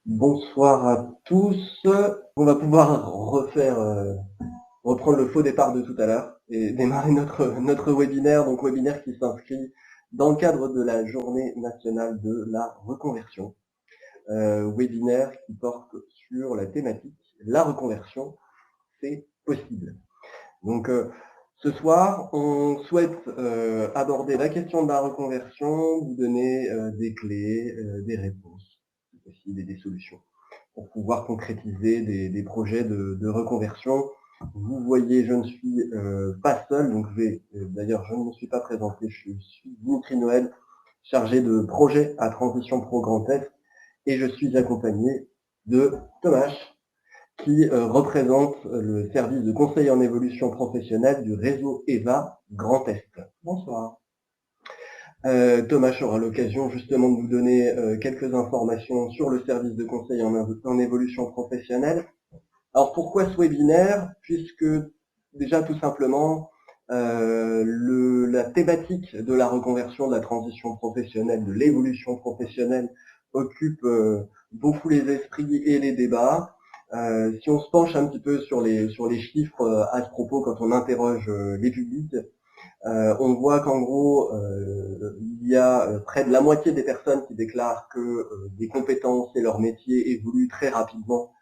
Bonsoir à tous. On va pouvoir reprendre le faux départ de tout à l'heure et démarrer notre webinaire, donc webinaire qui s'inscrit dans le cadre de la journée nationale de la reconversion. Webinaire qui porte sur la thématique la reconversion, c'est possible. Donc ce soir, on souhaite aborder la question de la reconversion, vous donner des clés, des réponses, si possible, et des solutions pour pouvoir concrétiser des projets de reconversion. Vous voyez, je ne suis pas seul, donc d'ailleurs, je ne me suis pas présenté, je suis Dimitri Noël, chargé de projet à Transition Pro Grand Est, et je suis accompagné de Thomas, qui représente le service de conseil en évolution professionnelle du réseau EVA Grand Est. Bonsoir. Thomas aura l'occasion justement de nous donner quelques informations sur le service de conseil en évolution professionnelle. Alors pourquoi ce webinaire? Puisque déjà tout simplement la thématique de la reconversion, de la transition professionnelle, de l'évolution professionnelle occupe beaucoup les esprits et les débats. Si on se penche un petit peu sur les chiffres à ce propos quand on interroge les publics, on voit qu'en gros, il y a près de la moitié des personnes qui déclarent que des compétences et leur métier évoluent très rapidement,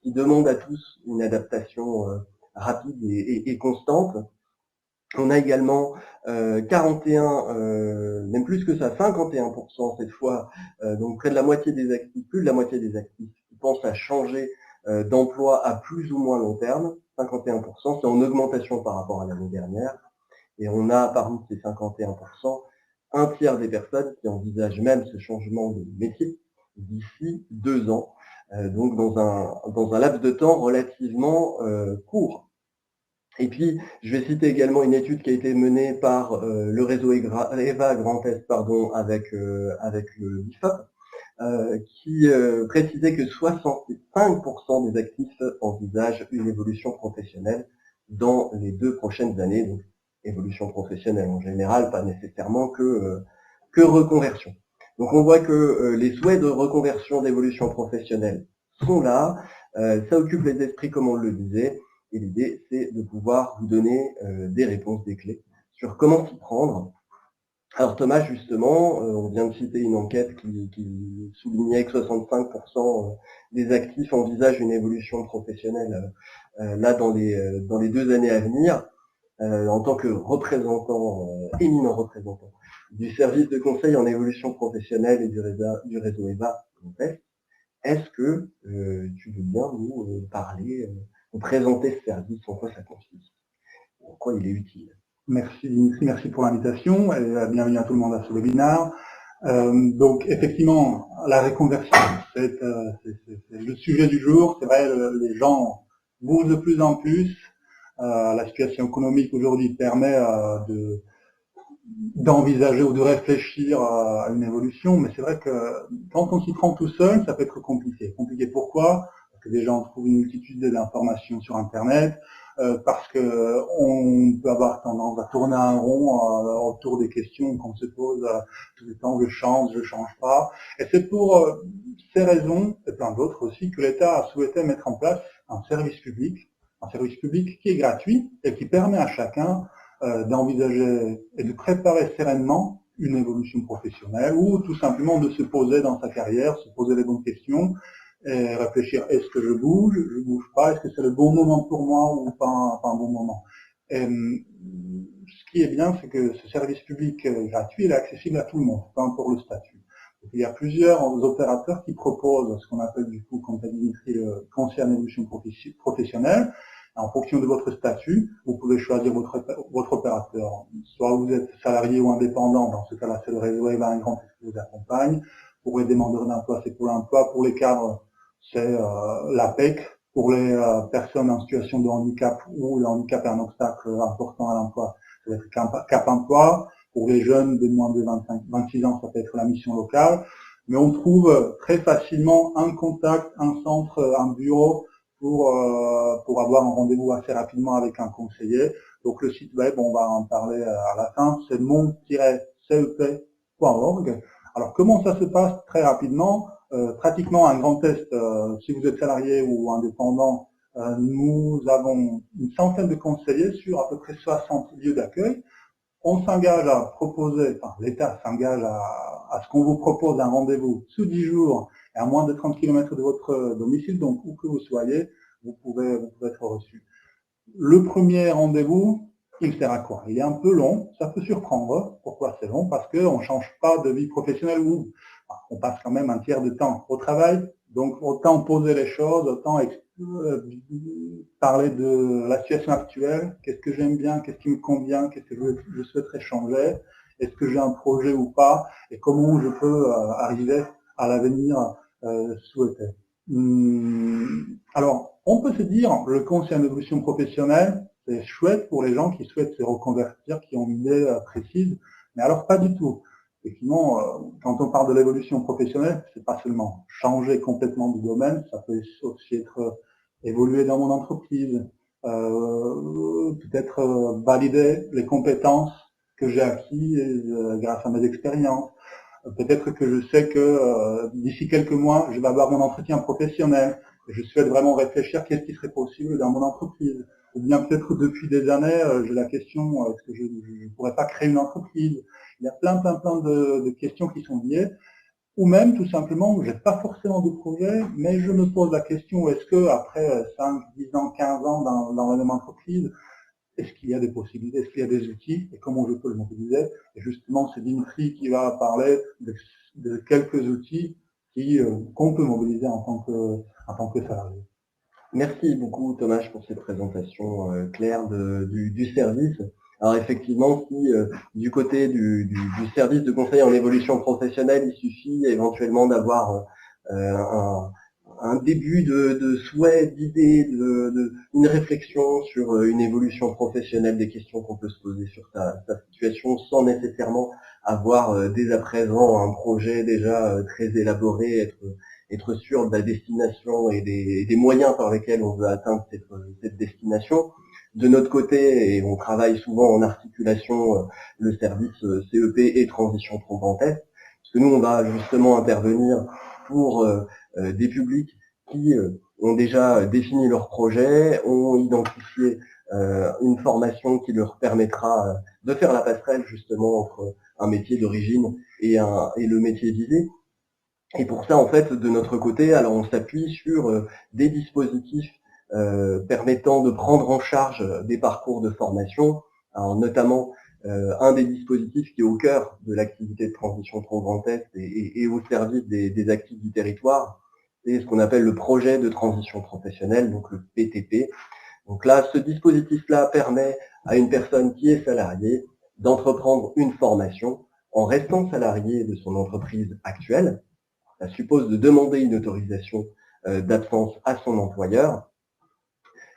qui demandent à tous une adaptation rapide et constante. On a également 41, même plus que ça, 51% cette fois, donc près de la moitié des actifs, plus de la moitié des actifs qui pensent à changer d'emploi à plus ou moins long terme. 51%, c'est en augmentation par rapport à l'année dernière. Et on a parmi ces 51%, un tiers des personnes qui envisagent même ce changement de métier d'ici 2 ans, donc dans un laps de temps relativement court. Et puis, je vais citer également une étude qui a été menée par le réseau EVA Grand Est, avec le BIFOP, qui précisait que 65% des actifs envisagent une évolution professionnelle dans les 2 prochaines années. Donc, évolution professionnelle en général, pas nécessairement que reconversion. Donc on voit que les souhaits de reconversion, d'évolution professionnelle sont là, ça occupe les esprits comme on le disait, et l'idée c'est de pouvoir vous donner des réponses, des clés sur comment s'y prendre. Alors Thomas, justement, on vient de citer une enquête qui soulignait que 65% des actifs envisagent une évolution professionnelle là dans les 2 années à venir. En tant que représentant, éminent représentant du service de conseil en évolution professionnelle et du réseau EVA, est-ce que tu veux bien nous parler, nous présenter ce service, en quoi ça consiste, en quoi il est utile? Merci Dimitri, merci pour l'invitation et bienvenue à tout le monde à ce webinaire. Donc effectivement, la reconversion, c'est le sujet du jour. C'est vrai, les gens bougent de plus en plus. La situation économique aujourd'hui permet d'envisager ou de réfléchir à une évolution, mais c'est vrai que quand on s'y prend tout seul, ça peut être compliqué. Compliqué pourquoi? Parce que déjà on trouve une multitude d'informations sur Internet, parce que on peut avoir tendance à tourner un rond autour des questions qu'on se pose tout le temps, je change pas. Et c'est pour ces raisons, et plein d'autres aussi, que l'État a souhaité mettre en place un service public qui est gratuit et qui permet à chacun d'envisager et de préparer sereinement une évolution professionnelle ou tout simplement de se poser dans sa carrière, se poser les bonnes questions et réfléchir, est-ce que je bouge pas, est-ce que c'est le bon moment pour moi ou pas un bon moment. Et, ce qui est bien, c'est que ce service public gratuit est accessible à tout le monde, peu importe le statut. Donc, il y a plusieurs opérateurs qui proposent ce qu'on appelle du coup, comme tu as dit, le conseil en évolution professionnelle. En fonction de votre statut, vous pouvez choisir votre opérateur. Soit vous êtes salarié ou indépendant, dans ce cas-là, c'est le réseau EVA un grand qui vous accompagne. Pour les demandeurs d'emploi, c'est Pôle emploi. Pour les cadres, c'est l'APEC. Pour les personnes en situation de handicap où le handicap est un obstacle important à l'emploi, ça va être Cap emploi. Pour les jeunes de moins de 26 ans, ça peut être la mission locale. Mais on trouve très facilement un contact, un centre, un bureau pour avoir un rendez-vous assez rapidement avec un conseiller. Donc le site web, on va en parler à la fin, c'est mon-cep.org. Alors comment ça se passe? Très rapidement, pratiquement un grand test, si vous êtes salarié ou indépendant, nous avons une centaine de conseillers sur à peu près 60 lieux d'accueil. On s'engage à proposer, enfin l'État s'engage à ce qu'on vous propose un rendez-vous sous 10 jours et à moins de 30 km de votre domicile, donc où que vous soyez, vous pouvez être reçu. Le premier rendez-vous, il sert à quoi? Il est un peu long, ça peut surprendre. Pourquoi c'est long? Parce qu'on ne change pas de vie professionnelle ou on passe quand même un tiers de temps au travail, donc autant poser les choses, autant parler de la situation actuelle, qu'est-ce que j'aime bien, qu'est-ce qui me convient, qu'est-ce que je souhaiterais changer, est-ce que j'ai un projet ou pas, et comment je peux arriver à l'avenir souhaité. Alors, on peut se dire, le conseil en évolution professionnelle, c'est chouette pour les gens qui souhaitent se reconvertir, qui ont une idée précise, mais alors pas du tout. Effectivement, quand on parle de l'évolution professionnelle, c'est pas seulement changer complètement de domaine, ça peut aussi être évoluer dans mon entreprise, peut-être valider les compétences que j'ai acquises grâce à mes expériences. Peut-être que je sais que d'ici quelques mois, je vais avoir mon entretien professionnel et je souhaite vraiment réfléchir qu'est-ce qui serait possible dans mon entreprise. Ou bien peut-être depuis des années, j'ai la question, est-ce que je ne pourrais pas créer une entreprise? Il y a plein de questions qui sont liées. Ou même, tout simplement, j'ai pas forcément de projet, mais je me pose la question, est-ce que après 5, 10 ans, 15 ans dans la même entreprise, est-ce qu'il y a des possibilités, est-ce qu'il y a des outils, et comment je peux le mobiliser? Et justement, c'est Dimitri qui va parler de quelques outils qu'on peut mobiliser en tant que salarié. Merci beaucoup Thomas pour cette présentation claire du service. Alors effectivement, si du côté du service de conseil en évolution professionnelle, il suffit éventuellement d'avoir un début de souhait, d'idée, une réflexion sur une évolution professionnelle, des questions qu'on peut se poser sur sa situation sans nécessairement avoir dès à présent un projet déjà très élaboré, être sûr de la destination et des moyens par lesquels on veut atteindre cette destination. De notre côté, et on travaille souvent en articulation, le service CEP et transition pro Grand Est, parce que nous, on va justement intervenir pour des publics qui ont déjà défini leur projet, ont identifié une formation qui leur permettra de faire la passerelle justement entre un métier d'origine et le métier visé. Et pour ça, en fait, de notre côté, alors on s'appuie sur des dispositifs permettant de prendre en charge des parcours de formation, alors notamment un des dispositifs qui est au cœur de l'activité de transition pro Grand Est et au service des actifs du territoire, c'est ce qu'on appelle le projet de transition professionnelle, donc le PTP. Donc là, ce dispositif-là permet à une personne qui est salariée d'entreprendre une formation en restant salarié de son entreprise actuelle. Ça suppose de demander une autorisation d'absence à son employeur.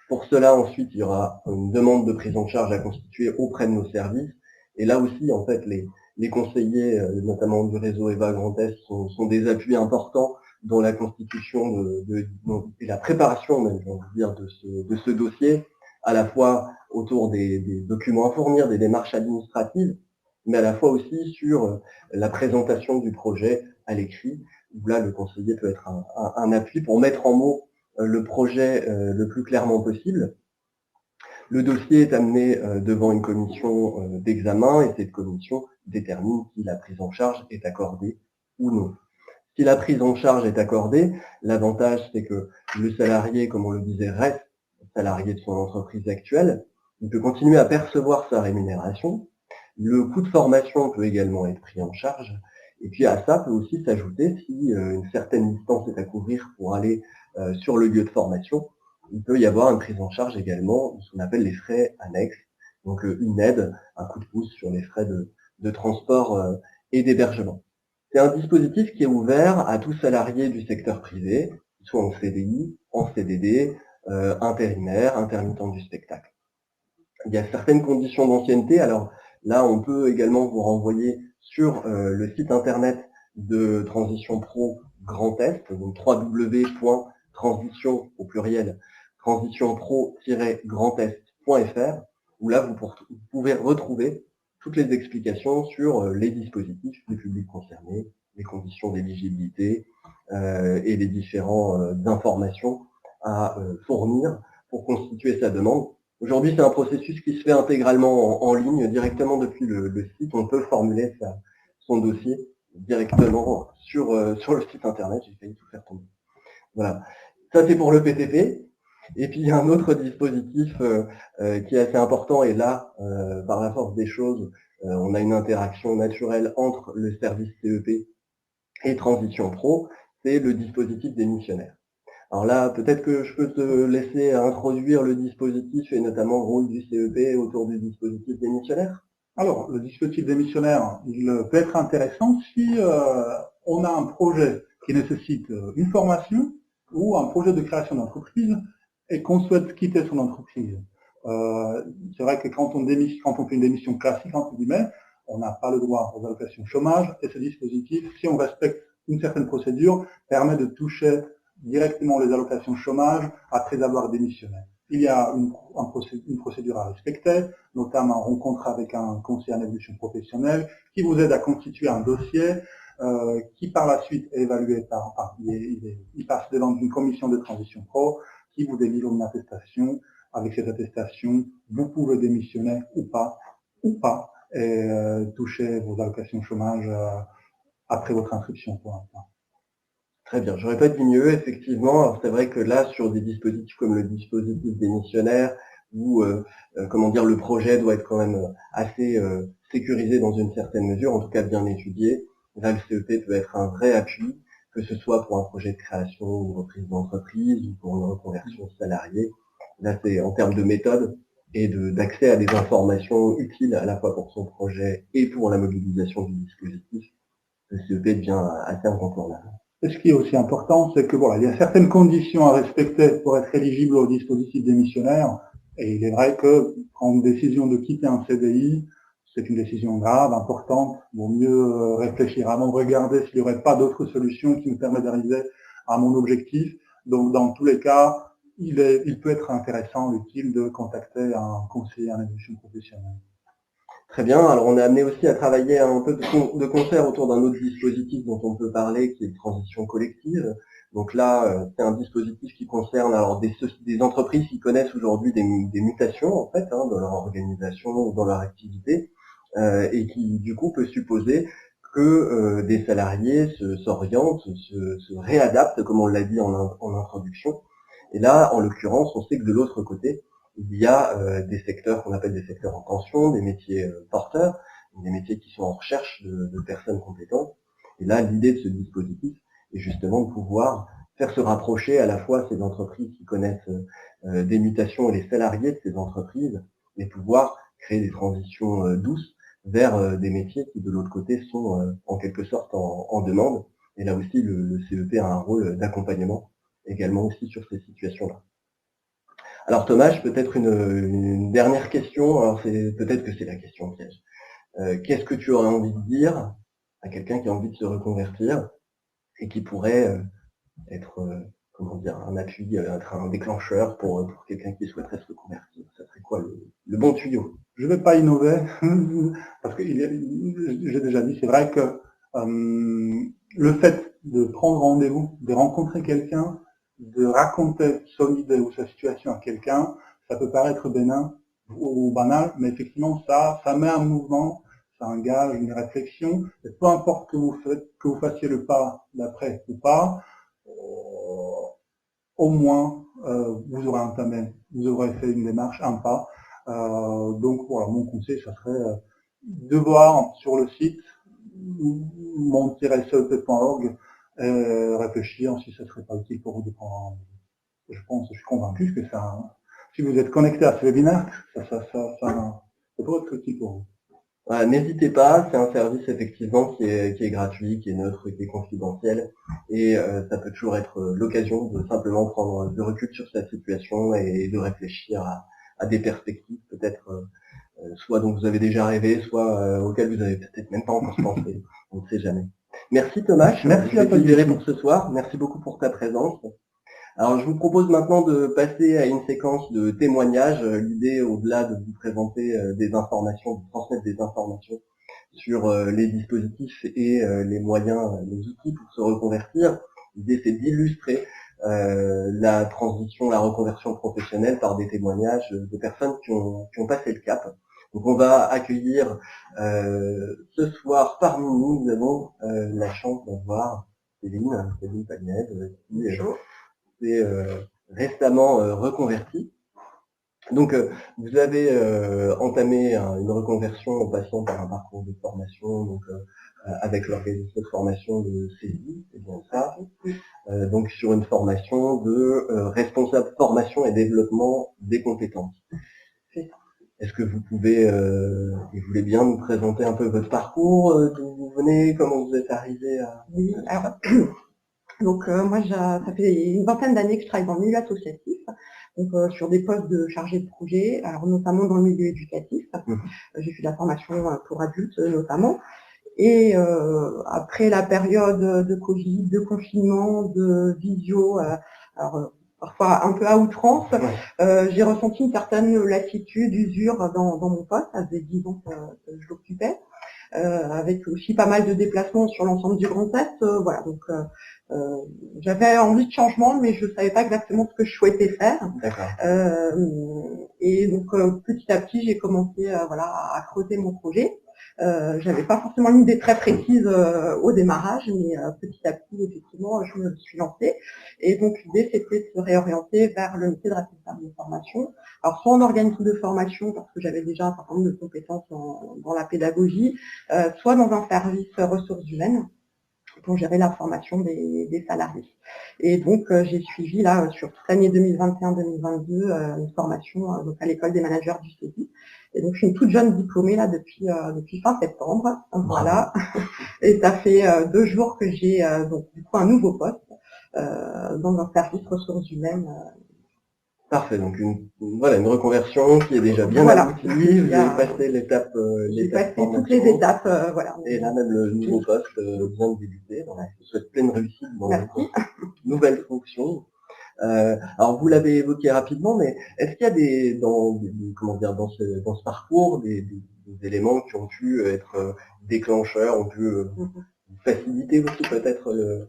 Pour cela, ensuite, il y aura une demande de prise en charge à constituer auprès de nos services. Et là aussi, en fait, les conseillers, notamment du réseau EVA Grand Est, sont des appuis importants dans la constitution et la préparation, même, j'ai envie de dire, de ce dossier, à la fois autour des documents à fournir, des démarches administratives, mais à la fois aussi sur la présentation du projet à l'écrit, où là, le conseiller peut être un appui pour mettre en mots le projet le plus clairement possible. Le dossier est amené devant une commission d'examen et cette commission détermine si la prise en charge est accordée ou non. Si la prise en charge est accordée, l'avantage c'est que le salarié, comme on le disait, reste salarié de son entreprise actuelle. Il peut continuer à percevoir sa rémunération. Le coût de formation peut également être pris en charge. Et puis à ça peut aussi s'ajouter, si une certaine distance est à couvrir pour aller sur le lieu de formation, il peut y avoir une prise en charge également de ce qu'on appelle les frais annexes, donc une aide, un coup de pouce sur les frais de transport et d'hébergement. C'est un dispositif qui est ouvert à tout salarié du secteur privé, soit en CDI, en CDD, intérimaire, intermittent du spectacle. Il y a certaines conditions d'ancienneté, alors là on peut également vous renvoyer sur le site internet de Transition Pro Grand Est, donc www.transition au pluriel transitionpro-grandest.fr, où là vous pouvez retrouver toutes les explications sur les dispositifs, les publics concernés, les conditions d'éligibilité et les différentes informations à fournir pour constituer sa demande. Aujourd'hui, c'est un processus qui se fait intégralement en ligne, directement depuis le site. On peut formuler son dossier directement sur le site internet. J'ai failli tout faire tomber. Voilà. Ça, c'est pour le PTP. Et puis, il y a un autre dispositif qui est assez important. Et là, par la force des choses, on a une interaction naturelle entre le service CEP et Transition Pro. C'est le dispositif démissionnaire. Alors là, peut-être que je peux te laisser introduire le dispositif et notamment le rôle du CEP autour du dispositif démissionnaire. Alors, le dispositif démissionnaire, il peut être intéressant si on a un projet qui nécessite une formation ou un projet de création d'entreprise et qu'on souhaite quitter son entreprise. C'est vrai que quand on fait une démission classique, entre guillemets, on n'a pas le droit aux allocations chômage et ce dispositif, si on respecte une certaine procédure, permet de toucher directement les allocations chômage après avoir démissionné. Il y a une procédure à respecter, notamment rencontre avec un conseiller en évolution professionnelle qui vous aide à constituer un dossier qui par la suite est évalué il passe devant une commission de transition pro qui vous délivre une attestation. Avec cette attestation, vous pouvez démissionner ou pas, et toucher vos allocations chômage après votre inscription pour l'instant. Très bien, j'aurais pas dit mieux, effectivement. Alors c'est vrai que là, sur des dispositifs comme le dispositif démissionnaire, où comment dire, le projet doit être quand même assez sécurisé dans une certaine mesure, en tout cas bien étudié. Là, le CEP peut être un vrai appui, que ce soit pour un projet de création ou reprise d'entreprise, ou pour une reconversion salariée. Là, c'est en termes de méthode et d'accès à des informations utiles à la fois pour son projet et pour la mobilisation du dispositif. Le CEP devient assez incontournable. Et ce qui est aussi important, c'est que voilà, il y a certaines conditions à respecter pour être éligible au dispositif démissionnaire. Et il est vrai que prendre une décision de quitter un CDI, c'est une décision grave, importante. Il vaut mieux réfléchir avant de regarder s'il n'y aurait pas d'autres solutions qui me permettent d'arriver à mon objectif. Donc, dans tous les cas, il peut être intéressant, utile de contacter un conseiller en évolution professionnelle. Très bien. Alors, on est amené aussi à travailler un peu de concert autour d'un autre dispositif dont on peut parler, qui est de transition collective. Donc là, c'est un dispositif qui concerne alors des entreprises qui connaissent aujourd'hui des mutations en fait dans leur organisation ou dans leur activité et qui du coup peut supposer que des salariés s'orientent, se réadaptent, comme on l'a dit en introduction. Et là, en l'occurrence, on sait que de l'autre côté, il y a des secteurs qu'on appelle des secteurs en tension, des métiers porteurs, des métiers qui sont en recherche de personnes compétentes. Et là, l'idée de ce dispositif est justement de pouvoir faire se rapprocher à la fois ces entreprises qui connaissent des mutations et les salariés de ces entreprises, et pouvoir créer des transitions douces vers des métiers qui, de l'autre côté, sont en quelque sorte en demande. Et là aussi, le CEP a un rôle d'accompagnement également aussi sur ces situations-là. Alors Thomas, peut-être une dernière question. Alors peut-être que c'est la question piège. Qu'est-ce que tu aurais envie de dire à quelqu'un qui a envie de se reconvertir et qui pourrait être comment dire un appui, un déclencheur pour quelqu'un qui souhaiterait se reconvertir? Ça serait quoi le bon tuyau? Je ne vais pas innover parce que j'ai déjà dit, c'est vrai que le fait de prendre rendez-vous, de rencontrer quelqu'un, de raconter son idée ou sa situation à quelqu'un, ça peut paraître bénin ou banal, mais effectivement ça met un mouvement, ça engage une réflexion. Et peu importe que vous fassiez le pas d'après ou pas, au moins vous aurez entamé, vous aurez fait une démarche, un pas. Donc voilà, mon conseil, ça serait de voir sur le site mon-cep.org réfléchir si ça serait pas utile pour vous de prendre un rendez-vous. Je suis convaincu que si vous êtes connecté à ce webinaire, ça pourrait être utile pour vous. N'hésitez pas, c'est un service effectivement qui est gratuit, qui est neutre, qui est confidentiel, et ça peut toujours être l'occasion de simplement prendre du recul sur sa situation et de réfléchir à des perspectives peut-être soit dont vous avez déjà rêvé, soit auxquelles vous avez peut-être même pas encore pensé, on ne sait jamais. Merci Thomas, merci à toi pour ce soir, merci beaucoup pour ta présence. Alors, je vous propose maintenant de passer à une séquence de témoignages. L'idée, au-delà de vous présenter des informations, de transmettre des informations sur les dispositifs et les moyens, les outils pour se reconvertir. L'idée, c'est d'illustrer la transition, la reconversion professionnelle par des témoignages de personnes qui ont passé le cap. Donc on va accueillir ce soir parmi nous avons la chance d'avoir Céline Pagnès, qui s'est récemment reconvertie. Donc vous avez entamé une reconversion en passant par un parcours de formation, donc avec l'organisation de formation de CESI, c'est bien ça. Donc sur une formation de responsable formation et développement des compétences. Est-ce que vous pouvez, vous voulez bien nous présenter un peu votre parcours, d'où vous venez, comment vous êtes arrivé à... Oui, alors, donc moi, ça fait une vingtaine d'années que je travaille dans le milieu associatif, donc sur des postes de chargé de projet, alors notamment dans le milieu éducatif. J'ai fait de la formation pour adultes notamment. Et après la période de Covid, de confinement, de visio, alors parfois un peu à outrance, j'ai ressenti une certaine lassitude, usure dans mon poste. Ça faisait 10 ans que je l'occupais, avec aussi pas mal de déplacements sur l'ensemble du Grand Est. Voilà, donc j'avais envie de changement, mais je savais pas exactement ce que je souhaitais faire. Et donc petit à petit, j'ai commencé à creuser mon projet. J'avais pas forcément une idée très précise au démarrage, mais petit à petit, effectivement, je me suis lancée. Et donc l'idée, c'était de se réorienter vers le métier de responsable de formation. Alors soit en organisme de formation, parce que j'avais déjà un certain nombre de compétences dans la pédagogie, soit dans un service ressources humaines pour gérer la formation des salariés. Et donc j'ai suivi là sur toute l'année 2021-2022 une formation donc à l'école des managers du CESI. Et donc je suis une toute jeune diplômée là depuis fin septembre, voilà. Et ça fait 2 jours que j'ai donc du coup un nouveau poste dans un service ressources humaines. Parfait, donc une reconversion qui est déjà bien aboutie. Vous avez passé l'étape, j'ai passé toutes les étapes, voilà. Et là même le nouveau poste vient de débuter. Donc je vous souhaite pleine réussite dans votre nouvelle fonction. Alors vous l'avez évoqué rapidement, mais est-ce qu'il y a dans ce parcours des éléments qui ont pu être déclencheurs, ont pu faciliter aussi peut-être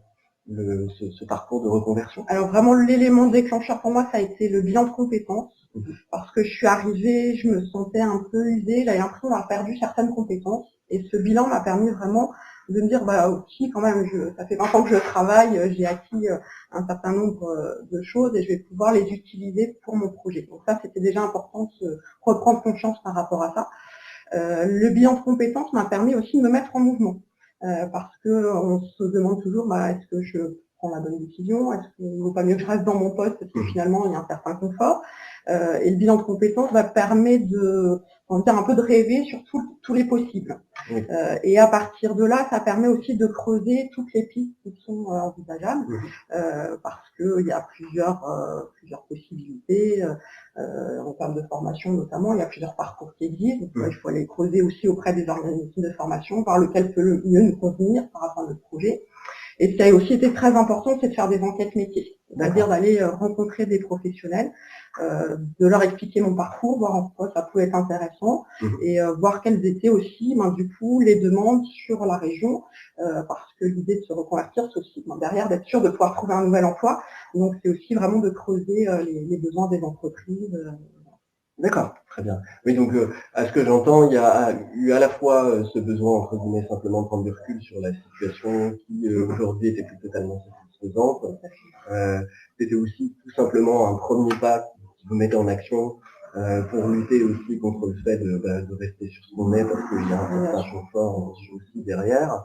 ce parcours de reconversion? Alors vraiment l'élément déclencheur pour moi, ça a été le bilan de compétences, parce que je suis arrivée, je me sentais un peu usée, j'avais l'impression d'avoir perdu certaines compétences, et ce bilan m'a permis vraiment de me dire ok, quand même, ça fait 20 ans que je travaille, j'ai acquis un certain nombre de choses et je vais pouvoir les utiliser pour mon projet. Donc ça, c'était déjà important de se reprendre confiance par rapport à ça. Le bilan de compétences m'a permis aussi de me mettre en mouvement, parce que on se demande toujours est-ce que je prends la bonne décision, est-ce qu'il ne vaut pas mieux que je reste dans mon poste parce que finalement il y a un certain confort. Et le bilan de compétences permet un peu de rêver sur tous les possibles. Et à partir de là, ça permet aussi de creuser toutes les pistes qui sont envisageables, parce qu'il y a plusieurs possibilités. En termes de formation notamment, il y a plusieurs parcours qui existent. Donc, il faut aller creuser aussi auprès des organismes de formation, voir lequel peut le mieux nous convenir par rapport à notre projet. Et ce qui a aussi été très important, c'est de faire des enquêtes métiers, c'est-à-dire d'aller rencontrer des professionnels, de leur expliquer mon parcours, voir en quoi ça pouvait être intéressant, et voir quelles étaient aussi, du coup, les demandes sur la région, parce que l'idée de se reconvertir, c'est aussi derrière d'être sûr de pouvoir trouver un nouvel emploi. Donc c'est aussi vraiment de creuser les besoins des entreprises. D'accord, très bien. Oui, donc à ce que j'entends, il y a eu à la fois ce besoin, entre guillemets, simplement de prendre du recul sur la situation qui aujourd'hui était plus totalement satisfaisante. C'était aussi tout simplement un premier pas qui vous mettait en action pour lutter aussi contre le fait de rester sur ce qu'on est, parce qu'il y a un certain confort aussi derrière.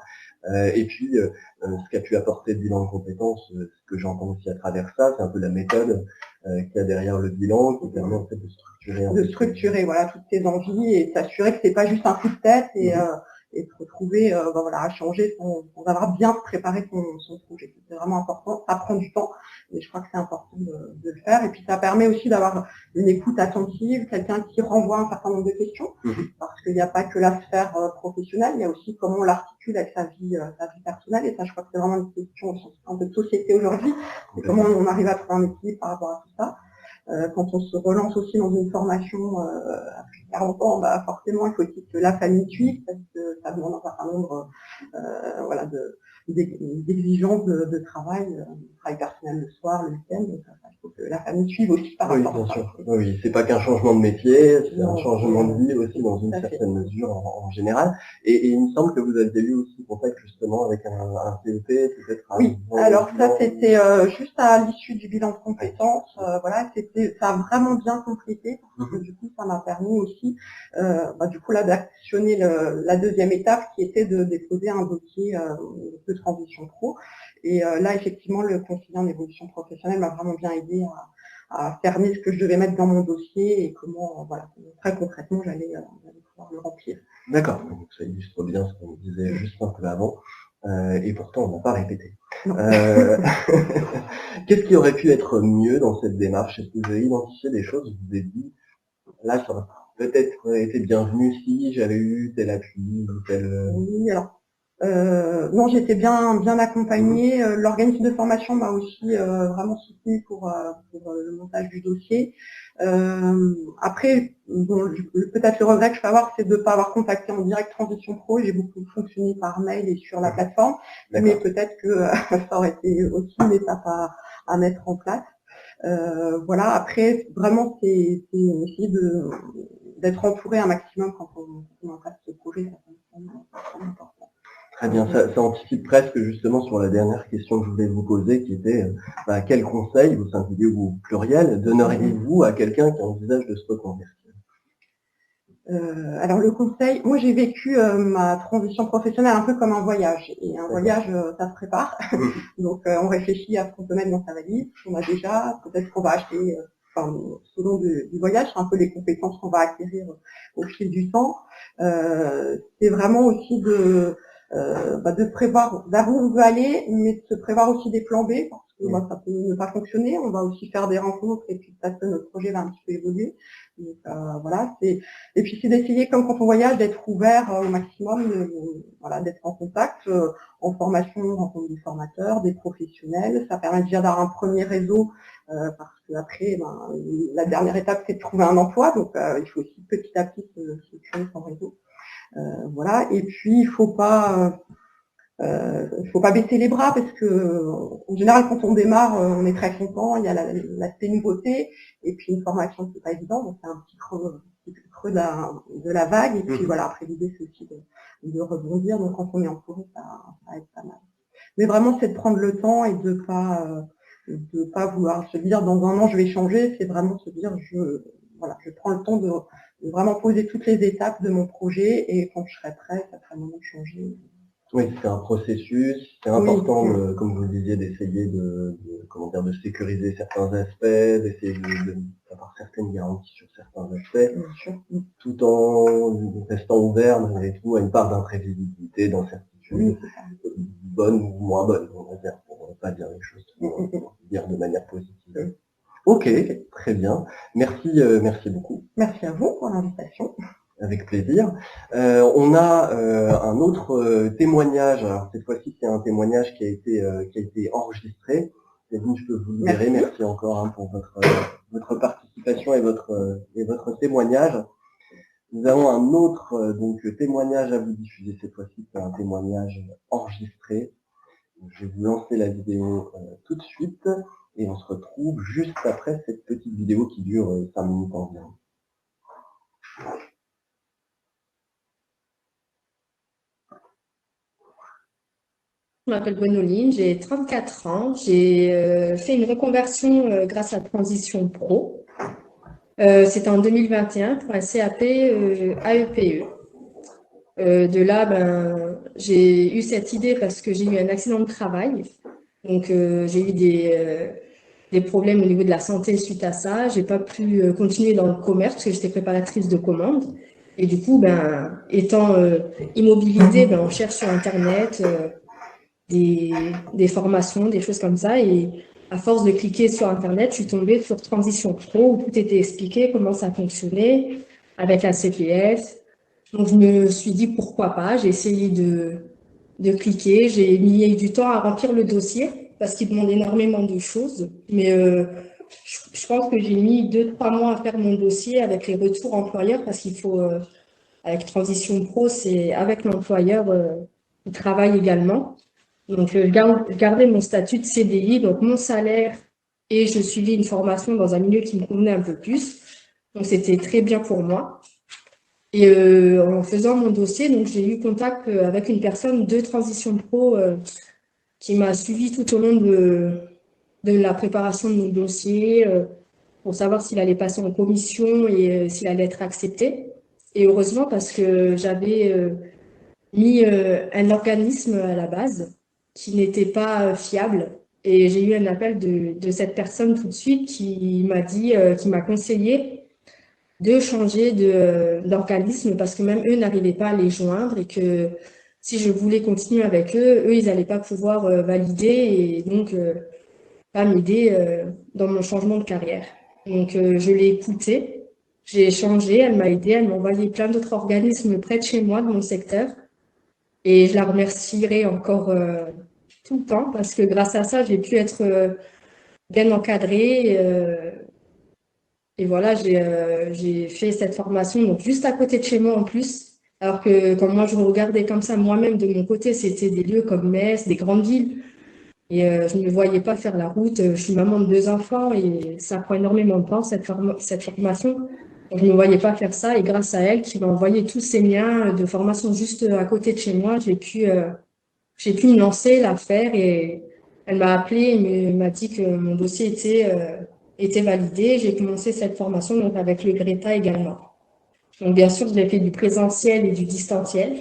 Et puis, ce qu'a pu apporter le bilan de compétences, ce que j'entends aussi à travers ça, c'est un peu la méthode qu'il y a derrière le bilan, qui permet en fait de structurer voilà toutes tes envies et s'assurer que c'est pas juste un coup de tête et de se retrouver à changer sans avoir bien préparé son projet. C'est vraiment important, ça prend du temps, mais je crois que c'est important de le faire. Et puis ça permet aussi d'avoir une écoute attentive, quelqu'un qui renvoie un certain nombre de questions, parce qu'il n'y a pas que la sphère professionnelle, il y a aussi comment on l'articule avec sa vie personnelle, et ça je crois que c'est vraiment une question un peu de société aujourd'hui, et comment on arrive à trouver un équilibre par rapport à tout ça. Quand on se relance aussi dans une formation après 40 ans, bah forcément il faut aussi que la famille suive parce que ça demande un certain nombre voilà, d'exigences de travail personnel le soir, le week-end. Donc, il faut que la famille suive aussi par Oui, rapport bien à ça. sûr. Oui, c'est pas qu'un changement de métier, c'est un Non, changement de vie aussi dans une tout à fait. certaine mesure en général. Et il me semble que vous aviez eu aussi contact justement avec un CEP, peut-être un Oui, bon alors ça bilan. c'était juste à l'issue du bilan de compétences. Voilà, ça a vraiment bien complété parce que du coup ça m'a permis aussi du coup là d'actionner la deuxième étape qui était de déposer un dossier de transition pro. Et là effectivement le conseiller en évolution professionnelle m'a vraiment bien aidé à cerner ce que je devais mettre dans mon dossier et comment voilà très concrètement j'allais pouvoir le remplir. D'accord, donc ça illustre bien ce qu'on disait juste un peu avant. Et pourtant, on n'a pas répété. Qu'est-ce qui aurait pu être mieux dans cette démarche? Est-ce que vous avez identifié des choses où vous vous êtes dit, là, ça aurait peut-être été bienvenu si j'avais eu tel appui ou tel... Oui, alors, non, j'étais bien accompagnée. L'organisme de formation m'a aussi vraiment soutenue pour le montage du dossier. Après, bon, peut-être le regret que je peux avoir, c'est de ne pas avoir contacté en direct Transition Pro. J'ai beaucoup fonctionné par mail et sur la plateforme, mais peut-être que ça aurait été aussi une étape à mettre en place. Voilà. Après, vraiment, c'est essayer d'être entouré un maximum quand on met en place ce projet. Ça me semble important. Très bien, ça anticipe presque justement sur la dernière question que je voulais vous poser, qui était quel conseil, au singulier ou au pluriel, donneriez-vous à quelqu'un qui envisage de se reconvertir? Alors le conseil, moi j'ai vécu ma transition professionnelle un peu comme un voyage. Et un voyage, ça se prépare. Donc on réfléchit à ce qu'on peut mettre dans sa valise, ce qu'on a déjà, peut-être qu'on va acheter, selon du voyage, c'est un peu les compétences qu'on va acquérir au fil du temps. C'est vraiment aussi de prévoir vers où on veut aller, mais de se prévoir aussi des plans B, parce que ça peut ne pas fonctionner. On va aussi faire des rencontres et puis peut-être que notre projet va un petit peu évoluer. Donc voilà, et puis c'est d'essayer, comme quand on voyage, d'être ouvert au maximum, d'être en contact, en formation, on rencontre des formateurs, des professionnels. Ça permet déjà d'avoir un premier réseau, parce que après, la dernière étape, c'est de trouver un emploi. Donc il faut aussi petit à petit se créer son réseau. Voilà. Et puis il faut pas baisser les bras parce que en général quand on démarre, on est très content, il y a l'aspect nouveauté et puis une formation c'est pas évident, donc c'est un petit creux de la vague et puis voilà, après l'idée c'est aussi de rebondir, donc quand on est entouré ça va être pas mal. Mais vraiment c'est de prendre le temps et de pas vouloir se dire dans un an je vais changer, c'est vraiment se dire je prends le temps de vraiment poser toutes les étapes de mon projet et quand je serai prêt, ça sera le moment de changer. Oui, c'est un processus, c'est important, comme vous le disiez, d'essayer de sécuriser certains aspects, d'essayer d'avoir certaines garanties sur certains aspects, tout en restant ouvert malgré tout à une part d'imprévisibilité, d'incertitude, bonne ou moins bonne, on va dire, pour ne pas dire les choses, pour dire de manière positive. Ok, très bien. Merci beaucoup. Merci à vous pour l'invitation. Avec plaisir. On a un autre témoignage. Alors cette fois-ci, c'est un témoignage qui a été enregistré. Et donc je peux vous libérer. Merci encore pour votre participation et votre témoignage. Nous avons un autre témoignage à vous diffuser cette fois-ci. C'est un témoignage enregistré. Je vais vous lancer la vidéo tout de suite et on se retrouve juste après cette petite vidéo qui dure 5 minutes environ. Je m'appelle Gwénoline, j'ai 34 ans. J'ai fait une reconversion grâce à Transition Pro. C'était en 2021 pour un CAP AEPE. De là, j'ai eu cette idée parce que j'ai eu un accident de travail. Donc, j'ai eu des problèmes au niveau de la santé suite à ça. J'ai pas pu continuer dans le commerce parce que j'étais préparatrice de commandes. Et du coup, étant immobilisée, on cherche sur Internet des formations, des choses comme ça. Et à force de cliquer sur Internet, je suis tombée sur Transition Pro où tout était expliqué, comment ça fonctionnait avec la CPF. Donc, je me suis dit pourquoi pas. J'ai essayé de cliquer. J'ai mis du temps à remplir le dossier parce qu'il demande énormément de choses. Mais je pense que j'ai mis 2-3 mois à faire mon dossier avec les retours employeurs parce qu'il faut, avec Transition Pro, c'est avec l'employeur qui travaille également. Donc, je gardais mon statut de CDI, donc mon salaire, et je suivais une formation dans un milieu qui me convenait un peu plus. Donc, c'était très bien pour moi. Et en faisant mon dossier, donc j'ai eu contact avec une personne de Transition Pro qui m'a suivi tout au long de la préparation de mon dossier pour savoir s'il allait passer en commission et s'il allait être accepté. Et heureusement, parce que j'avais mis un organisme à la base qui n'était pas fiable. Et j'ai eu un appel de cette personne tout de suite qui m'a dit, qui m'a conseillé de changer d'organisme parce que même eux n'arrivaient pas à les joindre et que si je voulais continuer avec eux, ils n'allaient pas pouvoir valider et donc pas m'aider dans mon changement de carrière. Donc je l'ai écoutée, j'ai échangé, elle m'a aidée, elle m'a envoyé plein d'autres organismes près de chez moi, de mon secteur. Et je la remercierai encore tout le temps parce que grâce à ça, j'ai pu être bien encadrée. Et voilà, j'ai fait cette formation donc juste à côté de chez moi en plus. Alors que quand moi je regardais comme ça moi-même de mon côté, c'était des lieux comme Metz, des grandes villes. Et je ne me voyais pas faire la route. Je suis maman de 2 enfants et ça prend énormément de temps, cette formation. Donc, je ne me voyais pas faire ça. Et grâce à elle, qui m'a envoyé tous ces liens de formation juste à côté de chez moi, j'ai pu me lancer, la faire. Et elle m'a appelé et m'a dit que mon dossier était validé. J'ai commencé cette formation donc avec le Greta également. Donc, bien sûr, j'ai fait du présentiel et du distanciel.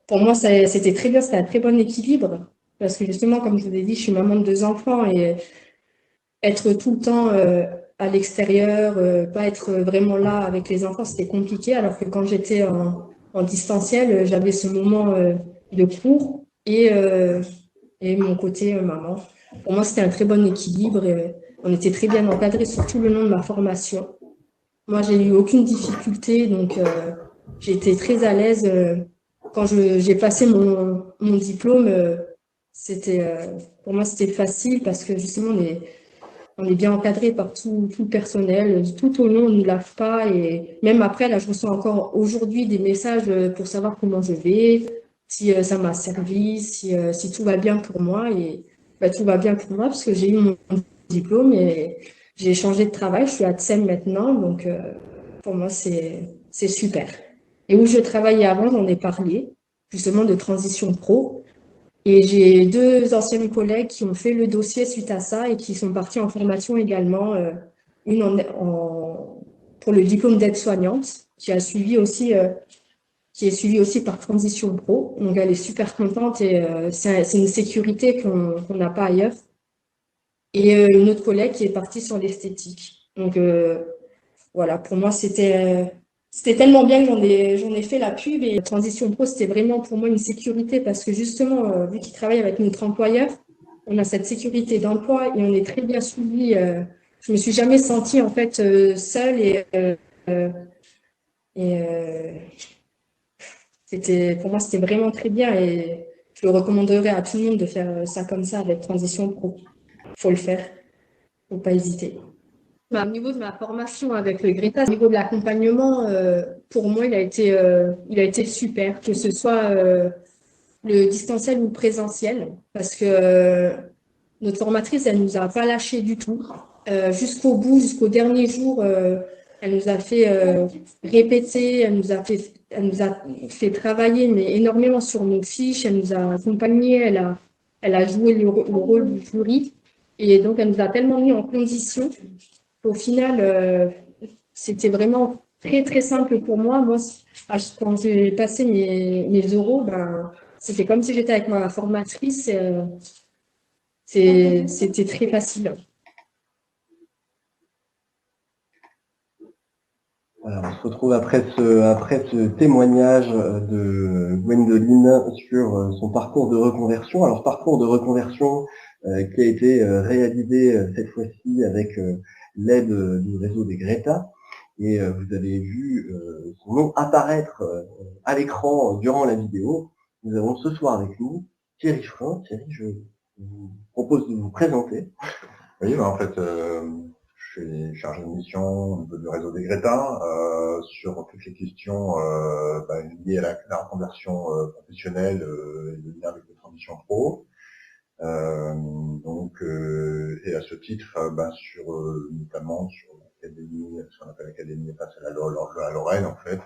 Pour moi, c'était très bien, c'était un très bon équilibre. Parce que justement, comme je vous ai dit, je suis maman de 2 enfants et être tout le temps à l'extérieur, pas être vraiment là avec les enfants, c'était compliqué. Alors que quand j'étais en distanciel, j'avais ce moment de cours et mon côté maman. Pour moi, c'était un très bon équilibre. Et, on était très bien encadrés, surtout le long de ma formation. Moi, j'ai eu aucune difficulté, donc j'ai été très à l'aise. Quand j'ai passé mon diplôme, pour moi, c'était facile parce que justement, on est bien encadré par tout le personnel. Tout au long, on ne nous lave pas. Et même après, là, je reçois encore aujourd'hui des messages pour savoir comment je vais, si ça m'a servi, si tout va bien pour moi. Et bah, tout va bien pour moi parce que j'ai eu mon diplôme et j'ai changé de travail. Je suis à Tsem maintenant. Donc, pour moi, c'est super. Et où je travaillais avant, j'en ai parlé, justement de transition pro. Et j'ai 2 anciennes collègues qui ont fait le dossier suite à ça et qui sont partis en formation également, une pour le diplôme d'aide-soignante, qui est suivi aussi par Transition Pro. Donc elle est super contente et c'est une sécurité qu'on n'a pas ailleurs. Et une autre collègue qui est partie sur l'esthétique. Donc voilà, pour moi, c'était tellement bien que j'en ai fait la pub et Transition Pro, c'était vraiment pour moi une sécurité parce que justement, vu qu'ils travaillent avec notre employeur, on a cette sécurité d'emploi et on est très bien suivi. Je me suis jamais sentie en fait seule et pour moi, c'était vraiment très bien et je le recommanderais à tout le monde de faire ça comme ça avec Transition Pro. Faut le faire, faut pas hésiter. Au niveau de ma formation avec le Greta, au niveau de l'accompagnement, pour moi, il a été super, que ce soit le distanciel ou le présentiel, parce que notre formatrice, elle nous a pas lâché du tout. Jusqu'au bout, jusqu'au dernier jour, elle nous a fait répéter, elle nous a fait travailler mais énormément sur nos fiches, elle nous a accompagnés, elle a joué le rôle du jury. Et donc, elle nous a tellement mis en condition. Au final, c'était vraiment très, très simple pour moi. Moi, quand j'ai passé mes oraux, ben, c'était comme si j'étais avec ma formatrice. C'était très facile. Alors, on se retrouve après ce témoignage de Gwendoline sur son parcours de reconversion. Alors, parcours de reconversion qui a été réalisé cette fois-ci avec l'aide du réseau des Greta. Et vous avez vu son nom apparaître à l'écran durant la vidéo. Nous avons ce soir avec nous Thierry Frein. Thierry, je vous propose de vous présenter. Oui, en fait, je suis chargé de mission au niveau du réseau des Greta sur toutes les questions liées à la reconversion professionnelle et le lien avec les transitions pro. Et à ce titre, notamment sur l'académie, ce qu'on appelle l'académie face à la Lorraine, en fait,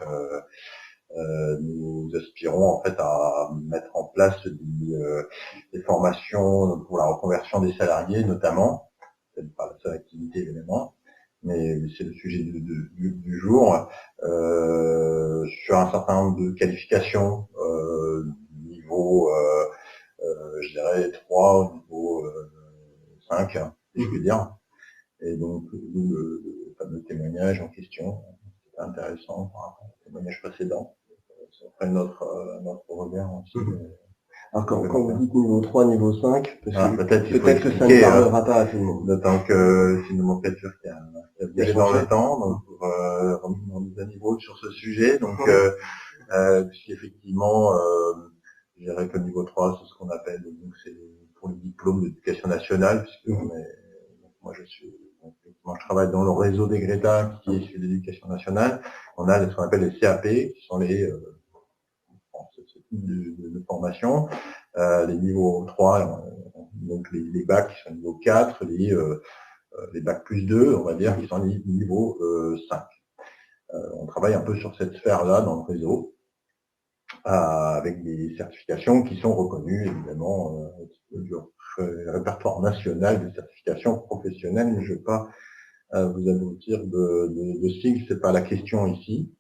nous aspirons en fait à mettre en place des formations pour la reconversion des salariés, notamment, peut-être pas la seule activité évidemment, mais c'est le sujet du jour, sur un certain nombre de qualifications, niveau je dirais 3 au niveau 5, si je veux dire. Et donc, le fameux témoignage en question, c'est intéressant par rapport au témoignage précédent. Ça ferait notre regard aussi. Alors quand vous dites niveau 3, niveau 5, peut-être que ça ne parlera pas à tout le monde. D'autant que c'est une nomenclature qui a viré dans le temps, donc pour remettre à niveau sur ce sujet. Donc, puisqu'effectivement, je dirais que le niveau 3, c'est ce qu'on appelle, donc c'est pour le diplôme d'éducation nationale, puisque moi je travaille dans le réseau des Greta qui est sur l'éducation nationale. On a ce qu'on appelle les CAP, qui sont ce type de formation. Les niveaux 3, donc les bacs qui sont niveau 4, les bacs plus 2, on va dire, qui sont niveau 5. On travaille un peu sur cette sphère-là dans le réseau, avec des certifications qui sont reconnues, évidemment, du répertoire national des certifications professionnelles. Mais je ne vais pas vous aboutir de sigles, c'est pas la question ici.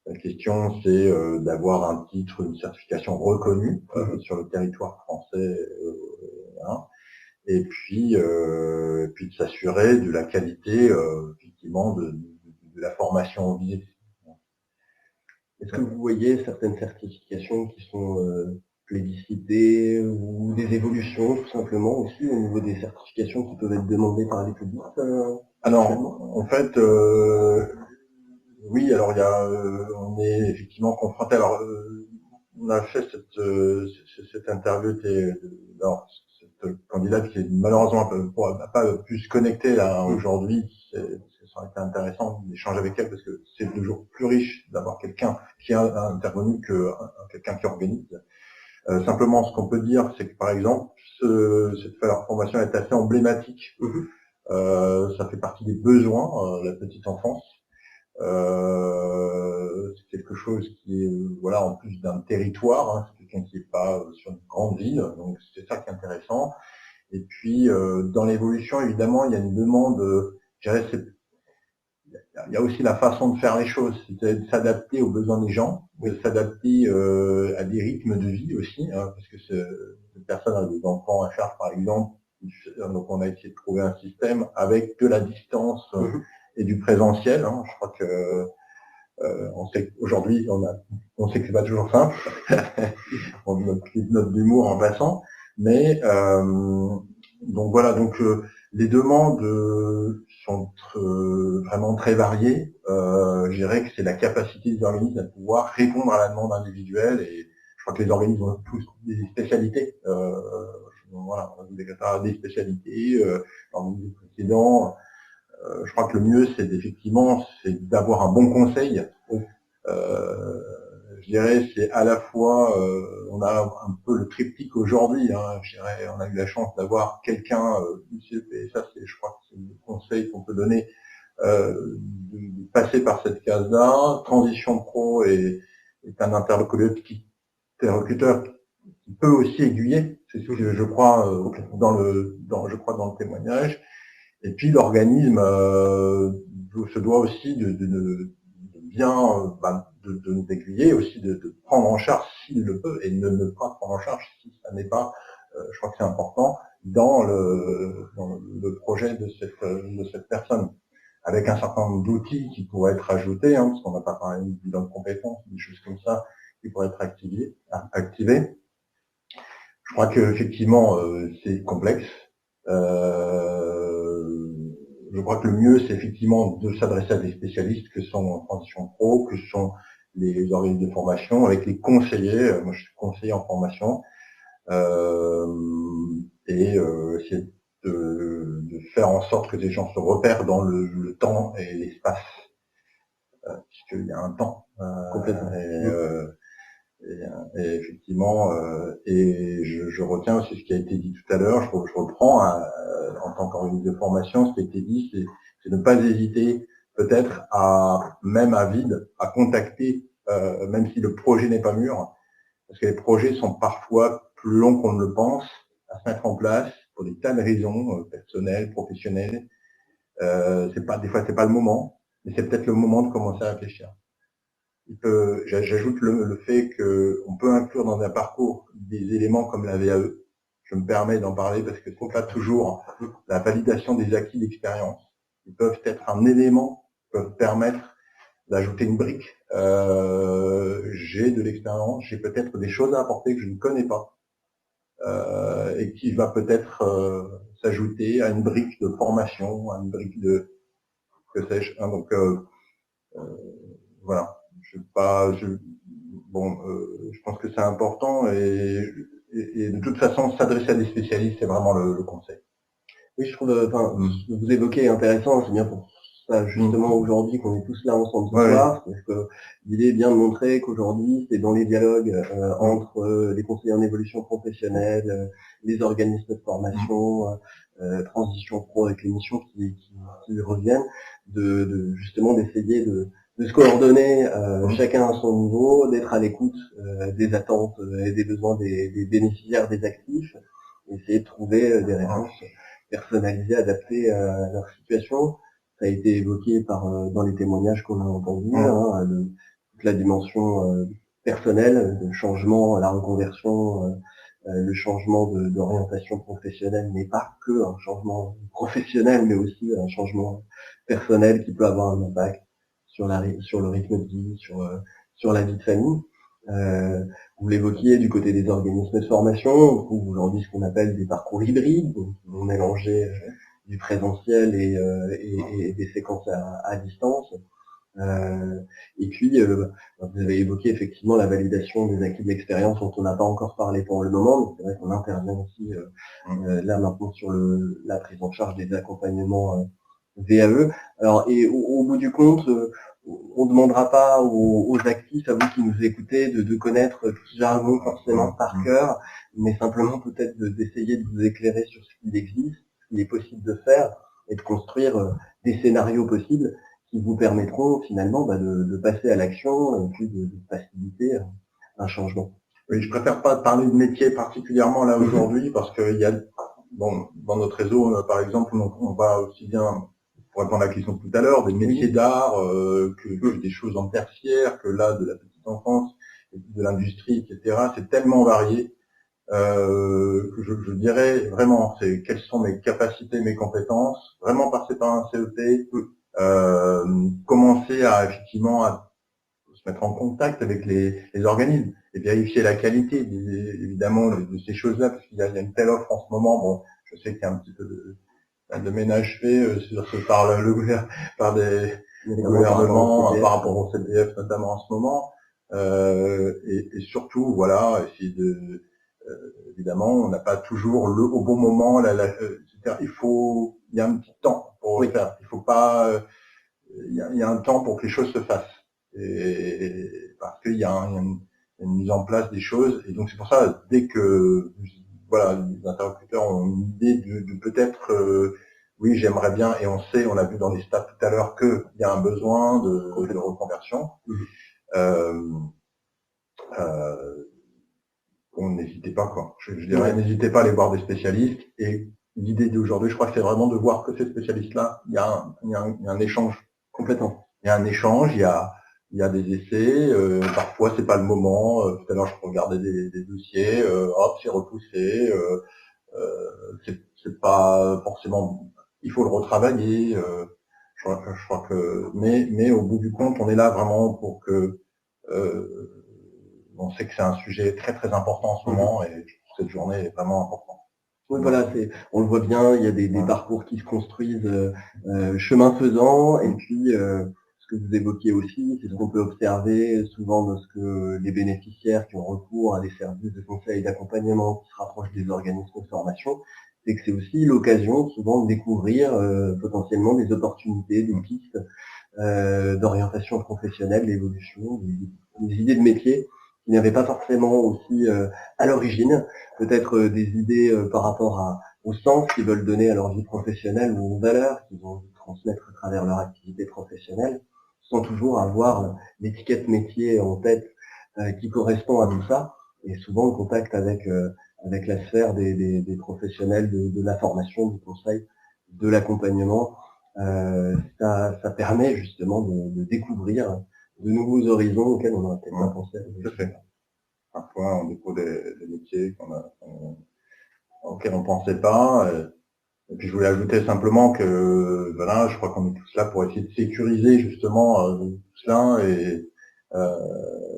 La question, c'est d'avoir un titre, une certification reconnue sur le territoire français, et puis de s'assurer de la qualité, effectivement, de la formation visée. Est-ce que vous voyez certaines certifications qui sont plébiscitées ou des évolutions tout simplement aussi au niveau des certifications qui peuvent être demandées par les publics Alors, en fait, oui, alors on est effectivement confronté. Alors, on a fait cette interview, cette candidate qui est malheureusement n'a pas pu se connecter là aujourd'hui. Ça aurait été intéressant d'échanger avec elle parce que c'est toujours plus riche d'avoir quelqu'un qui a intervenu que quelqu'un qui organise. Simplement, ce qu'on peut dire, c'est que par exemple, cette formation est assez emblématique. Ça fait partie des besoins, la petite enfance. C'est quelque chose qui est, en plus d'un territoire, c'est quelqu'un qui n'est pas sur une grande ville, donc c'est ça qui est intéressant. Et puis, dans l'évolution, évidemment, il y a une demande, je dirais, il y a aussi la façon de faire les choses, c'est de s'adapter aux besoins des gens, de s'adapter à des rythmes de vie aussi, parce que cette personne a des enfants à charge, par exemple, donc on a essayé de trouver un système avec de la distance et du présentiel. Je crois que on sait qu'aujourd'hui, on sait que c'est pas toujours simple, on note d'humour en passant, mais donc voilà, les demandes sont vraiment très variées. Je dirais que c'est la capacité des organismes à pouvoir répondre à la demande individuelle, et je crois que les organismes ont tous des spécialités. On a des spécialités dans les précédents. Je crois que le mieux, c'est d'avoir un bon conseil. Je dirais, c'est à la fois, on a un peu le triptyque aujourd'hui. Je dirais, on a eu la chance d'avoir quelqu'un, et ça, je crois que c'est le conseil qu'on peut donner, de passer par cette case-là. Transition pro est un interlocuteur qui peut aussi aiguiller. C'est ce que je crois dans le témoignage. Et puis l'organisme se doit aussi de bien de nous aiguiller, aussi de prendre en charge s'il le peut, et de ne pas prendre en charge si ça n'est pas. Je crois que c'est important dans le projet de cette personne, avec un certain nombre d'outils qui pourraient être ajoutés, parce qu'on n'a pas parlé de bilan de compétences, des choses comme ça qui pourraient être activées. Je crois que effectivement c'est complexe. Je crois que le mieux, c'est effectivement de s'adresser à des spécialistes que sont en transition pro, que sont les organismes de formation, avec les conseillers. Moi, je suis conseiller en formation, et essayer de faire en sorte que les gens se repèrent dans le temps et l'espace, puisqu'il y a un temps. Et effectivement, et je retiens aussi ce qui a été dit tout à l'heure, je reprends en tant qu'organisme de formation, ce qui a été dit, c'est de ne pas hésiter peut-être même à vide, à contacter, même si le projet n'est pas mûr, parce que les projets sont parfois plus longs qu'on ne le pense à se mettre en place pour des tas de raisons personnelles, professionnelles. Des fois c'est pas le moment, mais c'est peut-être le moment de commencer à réfléchir. J'ajoute le fait qu'on peut inclure dans un parcours des éléments comme la VAE. Je me permets d'en parler parce que c'est pas toujours la validation des acquis d'expérience. Ils peuvent être un élément, peuvent permettre d'ajouter une brique. J'ai de l'expérience, j'ai peut-être des choses à apporter que je ne connais pas et qui va peut-être s'ajouter à une brique de formation, à une brique de que sais-je. Donc voilà. Je pense que c'est important et de toute façon s'adresser à des spécialistes c'est vraiment le conseil. Oui, je trouve, ce que vous évoquez est intéressant, c'est bien pour ça justement aujourd'hui qu'on est tous là ensemble ce soir, parce que l'idée est bien de montrer qu'aujourd'hui c'est dans les dialogues entre les conseillers en évolution professionnelle, les organismes de formation, Transition Pro avec les missions qui reviennent, justement d'essayer de se coordonner chacun à son niveau, d'être à l'écoute des attentes et des besoins des bénéficiaires, des actifs, essayer de trouver des réponses personnalisées, adaptées à leur situation. Ça a été évoqué dans les témoignages qu'on a entendus, toute la dimension personnelle, le changement, la reconversion, le changement d'orientation professionnelle n'est pas que un changement professionnel, mais aussi un changement personnel qui peut avoir un impact sur le rythme de vie, sur la vie de famille. Vous l'évoquiez du côté des organismes de formation, on trouve aujourd'hui ce qu'on appelle des parcours hybrides, donc qui vont mélanger du présentiel et des séquences à distance. Et puis, vous avez évoqué effectivement la validation des acquis de l'expérience dont on n'a pas encore parlé pour le moment, donc c'est vrai qu'on intervient aussi là maintenant sur la prise en charge des accompagnements VAE. Alors, et au bout du compte, on ne demandera pas aux actifs, à vous qui nous écoutez, de connaître tout ce jargon forcément par cœur, mais simplement peut-être d'essayer de vous éclairer sur ce qu'il existe, ce qu'il est possible de faire, et de construire des scénarios possibles qui vous permettront finalement de passer à l'action et puis de faciliter un changement. Oui, je préfère pas parler de métier particulièrement là aujourd'hui parce qu'il y a, dans notre réseau, par exemple, on va aussi bien, pour répondre à la question de tout à l'heure, des métiers d'art que des choses en tertiaire, que là, de la petite enfance, de l'industrie, etc. C'est tellement varié que je dirais vraiment, c'est quelles sont mes capacités, mes compétences, vraiment passer par un CET, commencer à effectivement à se mettre en contact avec les organismes et vérifier la qualité évidemment de ces choses-là, parce qu'il y a une telle offre en ce moment. Bon, je sais qu'il y a un petit peu de ménage fait par des gouvernements par rapport au CPF notamment en ce moment, et surtout voilà, essayer de évidemment on n'a pas toujours au bon moment etc. Il y a un petit temps pour le faire, il faut pas il y a un temps pour que les choses se fassent, et parce qu'il y a une mise en place des choses, et donc c'est pour ça, dès que voilà, les interlocuteurs ont une idée de peut-être oui, j'aimerais bien, et on l'a vu dans les stats tout à l'heure, qu'il y a un besoin de reconversion, n'hésitez pas, quoi. Je dirais, n'hésitez pas à aller voir des spécialistes, et l'idée d'aujourd'hui, je crois que c'est vraiment de voir que ces spécialistes-là, il y a un échange complètement. Il y a un échange, il y a des essais, parfois c'est pas le moment, tout à l'heure je regardais des dossiers, hop, c'est repoussé, c'est pas forcément, il faut le retravailler, je crois que, mais au bout du compte, on est là vraiment pour que, on sait que c'est un sujet très très important en ce moment, et cette journée est vraiment importante. Oui, voilà, on le voit bien, il y a des parcours qui se construisent chemin faisant, et puis ce que vous évoquiez aussi, c'est ce qu'on peut observer souvent lorsque les bénéficiaires qui ont recours à des services de conseil et d'accompagnement qui se rapprochent des organismes de formation, c'est que c'est aussi l'occasion souvent de découvrir potentiellement des opportunités, des pistes d'orientation professionnelle, d'évolution, des idées de métier qui n'avaient pas forcément aussi à l'origine, peut-être des idées par rapport au sens qu'ils veulent donner à leur vie professionnelle ou aux valeurs qu'ils vont transmettre à travers leur activité professionnelle, sans toujours avoir l'étiquette métier en tête qui correspond à tout ça, et souvent le contact avec la sphère des professionnels de la formation, du conseil, de l'accompagnement, ça permet justement de découvrir de nouveaux horizons auxquels on n'aurait peut-être pas pensé. Tout à fait. Parfois, on découvre des métiers auxquels on ne pensait pas. Et puis, je voulais ajouter simplement que, voilà, je crois qu'on est tous là pour essayer de sécuriser justement tout cela et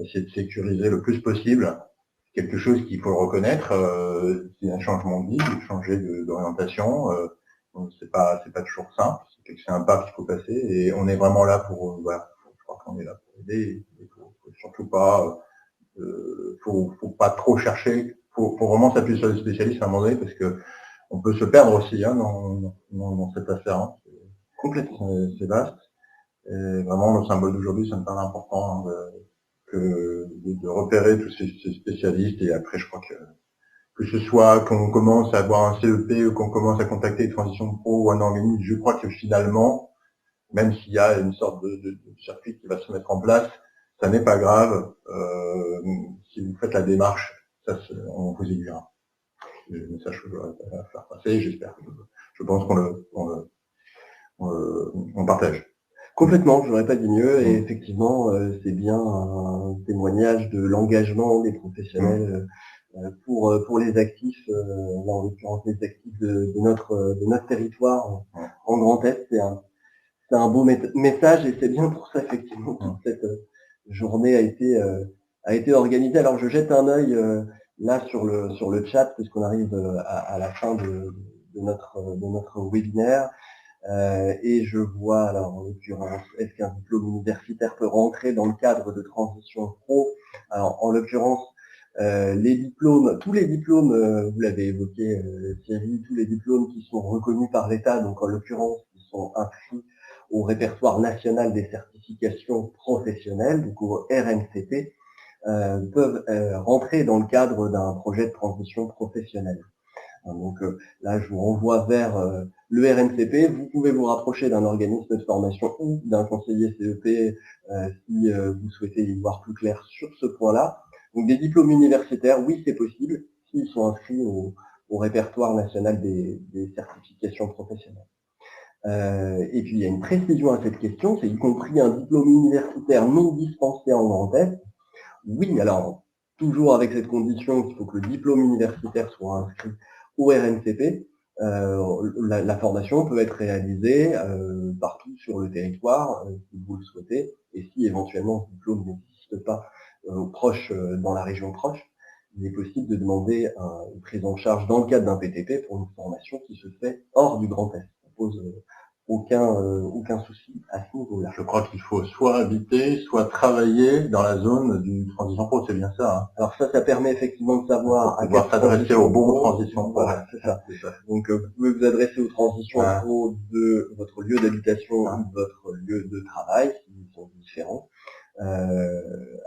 essayer de sécuriser le plus possible quelque chose qu'il faut le reconnaître. C'est un changement de vie, changer d'orientation. C'est pas toujours simple. C'est un pas qu'il faut passer et on est vraiment là pour, voilà, je crois qu'on est là pour aider. Il faut surtout pas faut pas trop chercher, faut vraiment s'appuyer sur les spécialistes à un moment donné parce que on peut se perdre aussi dans cette affaire. Hein. Complètement, c'est vaste. Et vraiment, le symbole d'aujourd'hui, ça me paraît important de repérer tous ces spécialistes. Et après, je crois que ce soit qu'on commence à avoir un CEP ou qu'on commence à contacter les transitions pro ou un organisme, je crois que finalement, même s'il y a une sorte de circuit qui va se mettre en place, ça n'est pas grave. Si vous faites la démarche, on vous aiguillera. C'est le message que je voudrais faire passer, j'espère. Je pense qu'on partage. Complètement, je n'aurais pas dit mieux, et effectivement, c'est bien un témoignage de l'engagement des professionnels pour les actifs, là en l'occurrence les actifs de notre territoire en Grand Est. C'est un beau message, et c'est bien pour ça effectivement que toute cette journée a été organisée. Alors je jette un œil là sur le chat puisqu'on arrive à la fin de notre webinaire. Et je vois, alors en l'occurrence, est-ce qu'un diplôme universitaire peut rentrer dans le cadre de transition pro? Alors en l'occurrence, tous les diplômes, vous l'avez évoqué Thierry, tous les diplômes qui sont reconnus par l'État, donc en l'occurrence qui sont inscrits au répertoire national des certifications professionnelles, donc au RNCP, peuvent rentrer dans le cadre d'un projet de transition professionnelle. Donc là, je vous renvoie vers le RNCP. Vous pouvez vous rapprocher d'un organisme de formation ou d'un conseiller CEP si vous souhaitez y voir plus clair sur ce point-là. Donc des diplômes universitaires, oui, c'est possible s'ils sont inscrits au répertoire national des certifications professionnelles. Et puis il y a une précision à cette question, c'est y compris un diplôme universitaire non dispensé en Grand Est. Oui, alors toujours avec cette condition qu'il faut que le diplôme universitaire soit inscrit au RNCP, la formation peut être réalisée partout sur le territoire, si vous le souhaitez, et si éventuellement ce diplôme n'existe pas dans la région proche, il est possible de demander une prise en charge dans le cadre d'un PTP pour une formation qui se fait hors du Grand Est. Ça pose aucun souci à ce niveau-là. Je crois qu'il faut soit habiter, soit travailler dans la zone du transition pro, c'est bien ça. Hein. Alors ça permet effectivement de savoir à quelle s'adresser aux bons transitions pro. Voilà, c'est ça. Donc vous pouvez vous adresser aux transitions pro de votre lieu d'habitation ou de votre lieu de travail, qui sont différents.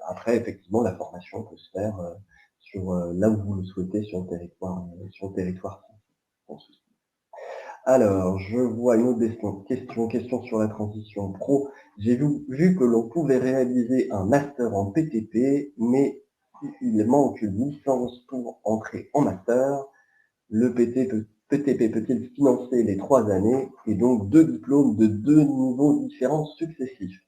Après, effectivement, la formation peut se faire sur là où vous le souhaitez sur le territoire. Sans souci. Alors, je vois une autre question sur la transition pro. J'ai vu que l'on pouvait réaliser un master en PTP, mais il manque une licence pour entrer en master. Le PTP peut-il financer les 3 années et donc 2 diplômes de 2 niveaux différents successifs?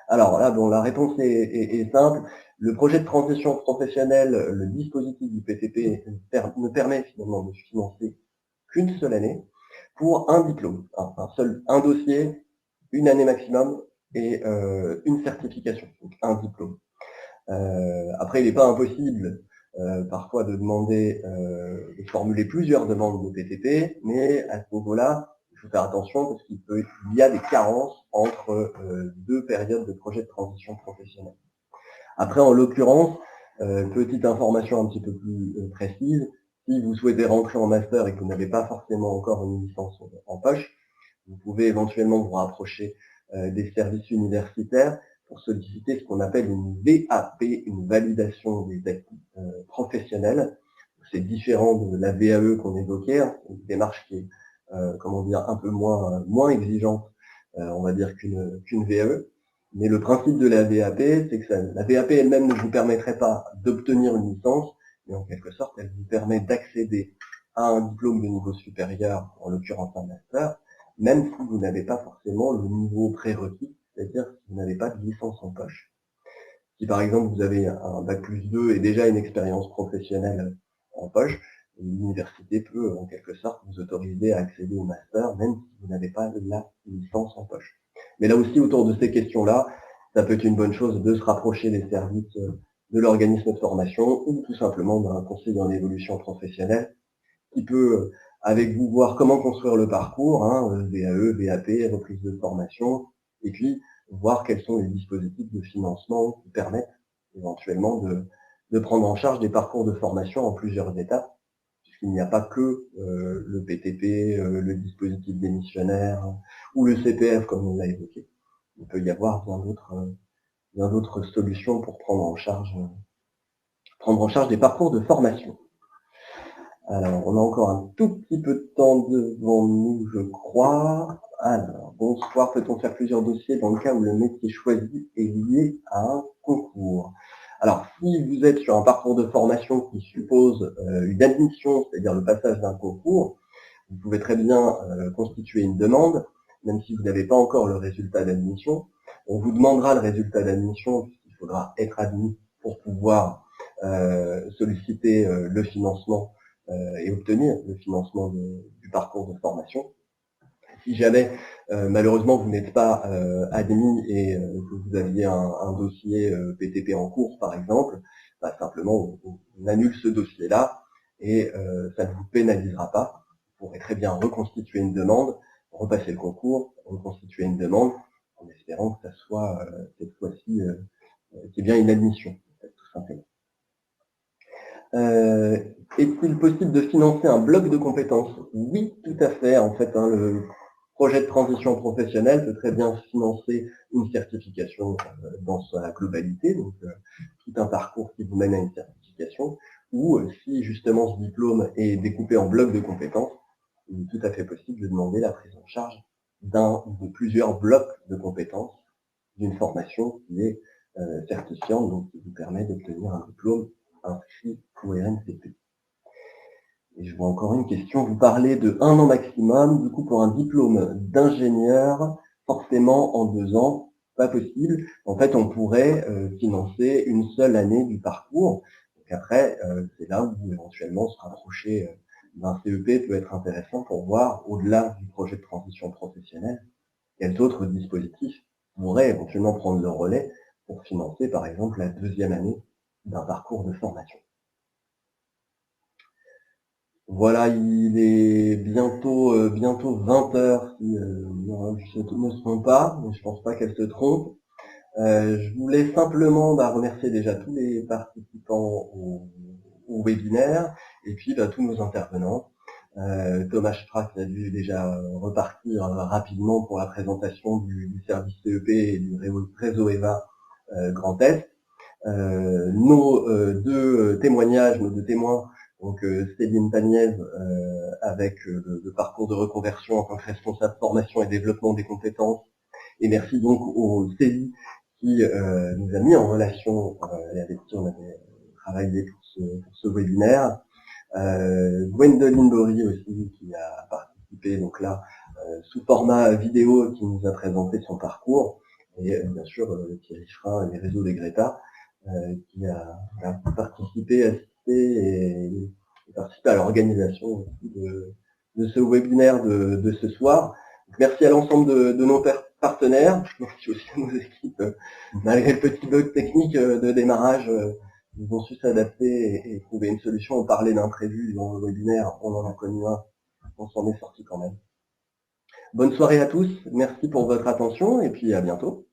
Alors là, bon, la réponse est simple. Le projet de transition professionnelle, le dispositif du PTP ne permet finalement de financer qu'une seule année pour un diplôme, un dossier, une année maximum et une certification, donc un diplôme. Après, il n'est pas impossible parfois de formuler plusieurs demandes de PTP, mais à ce niveau-là, il faut faire attention parce qu'il y a des carences entre 2 périodes de projet de transition professionnelle. Après, en l'occurrence, petite information un petit peu plus précise, Si vous souhaitez rentrer en master et que vous n'avez pas forcément encore une licence en poche, vous pouvez éventuellement vous rapprocher des services universitaires pour solliciter ce qu'on appelle une VAP, une validation des acquis professionnels. C'est différent de la VAE qu'on évoquait, hein, une démarche qui est comment dire, un peu moins exigeante, on va dire, qu'une VAE. Mais le principe de la VAP, c'est que la VAP elle-même ne vous permettrait pas d'obtenir une licence, mais en quelque sorte, elle vous permet d'accéder à un diplôme de niveau supérieur, en l'occurrence un master, même si vous n'avez pas forcément le niveau prérequis, c'est-à-dire si vous n'avez pas de licence en poche. Si par exemple vous avez un bac+2 et déjà une expérience professionnelle en poche, l'université peut en quelque sorte vous autoriser à accéder au master, même si vous n'avez pas la licence en poche. Mais là aussi, autour de ces questions-là, ça peut être une bonne chose de se rapprocher des services de l'organisme de formation ou tout simplement d'un conseiller en évolution professionnelle qui peut, avec vous, voir comment construire le parcours, hein, VAE, VAP, reprise de formation, et puis voir quels sont les dispositifs de financement qui permettent éventuellement de prendre en charge des parcours de formation en plusieurs étapes, puisqu'il n'y a pas que le PTP, le dispositif démissionnaire ou le CPF comme on l'a évoqué. Il peut y avoir bien d'autres solutions pour prendre en charge des parcours de formation. Alors, on a encore un tout petit peu de temps devant nous, je crois. Alors, bonsoir, peut-on faire plusieurs dossiers dans le cas où le métier choisi est lié à un concours? Alors, si vous êtes sur un parcours de formation qui suppose une admission, c'est-à-dire le passage d'un concours, vous pouvez très bien constituer une demande, même si vous n'avez pas encore le résultat d'admission. On vous demandera le résultat d'admission, puisqu'il faudra être admis pour pouvoir solliciter le financement et obtenir le financement du parcours de formation. Si jamais, malheureusement, vous n'êtes pas admis et que vous aviez un dossier PTP en cours, par exemple, bah, simplement, on annule ce dossier-là et ça ne vous pénalisera pas. Vous pourrez très bien reconstituer une demande, repasser le concours, reconstituer une demande, en espérant que ça soit, cette fois-ci, qu'il y ait bien une admission, tout simplement. Est-il possible de financer un bloc de compétences? Oui, tout à fait. En fait, hein, le projet de transition professionnelle peut très bien financer une certification dans sa globalité, donc tout un parcours qui vous mène à une certification, ou si justement ce diplôme est découpé en blocs de compétences, il est tout à fait possible de demander la prise en charge d'un ou de plusieurs blocs de compétences d'une formation qui est certifiante, donc qui vous permet d'obtenir un diplôme inscrit au RNCP. Et je vois encore une question. Vous parlez de 1 an maximum. Du coup, pour un diplôme d'ingénieur, forcément en 2 ans, pas possible. En fait, on pourrait financer une seule année du parcours. Donc après, c'est là où éventuellement se rapprocher d'un CEP peut être intéressant pour voir, au-delà du projet de transition professionnelle, quels autres dispositifs pourraient éventuellement prendre le relais pour financer, par exemple, la 2e année d'un parcours de formation. Voilà, il est bientôt 20 heures, si je ne me trompe pas, mais je pense pas qu'elle se trompe. Je voulais simplement remercier déjà tous les participants au webinaire et puis tous nos intervenants. Thomas Strack a dû déjà repartir rapidement pour la présentation du service CEP et du réseau EVA Grand Est. Nos deux témoignages, nos deux témoins, donc Céline Pagnès avec le parcours de reconversion en tant que responsable formation et développement des compétences, et merci donc au CELI qui nous a mis en relation et avec qui on avait travaillé pour ce webinaire. Gwendoline Bory aussi qui a participé donc là sous format vidéo, qui nous a présenté son parcours, et bien sûr Thierry Frein et les réseaux des Greta qui a participé, assisté et participé à l'organisation de ce webinaire de ce soir. Donc, merci à l'ensemble de nos partenaires, merci aussi à nos équipes, malgré le petit bug technique de démarrage, ils ont su s'adapter et trouver une solution. On parlait d'imprévu dans le webinaire, on en a connu un, on s'en est sorti quand même. Bonne soirée à tous, merci pour votre attention et puis à bientôt.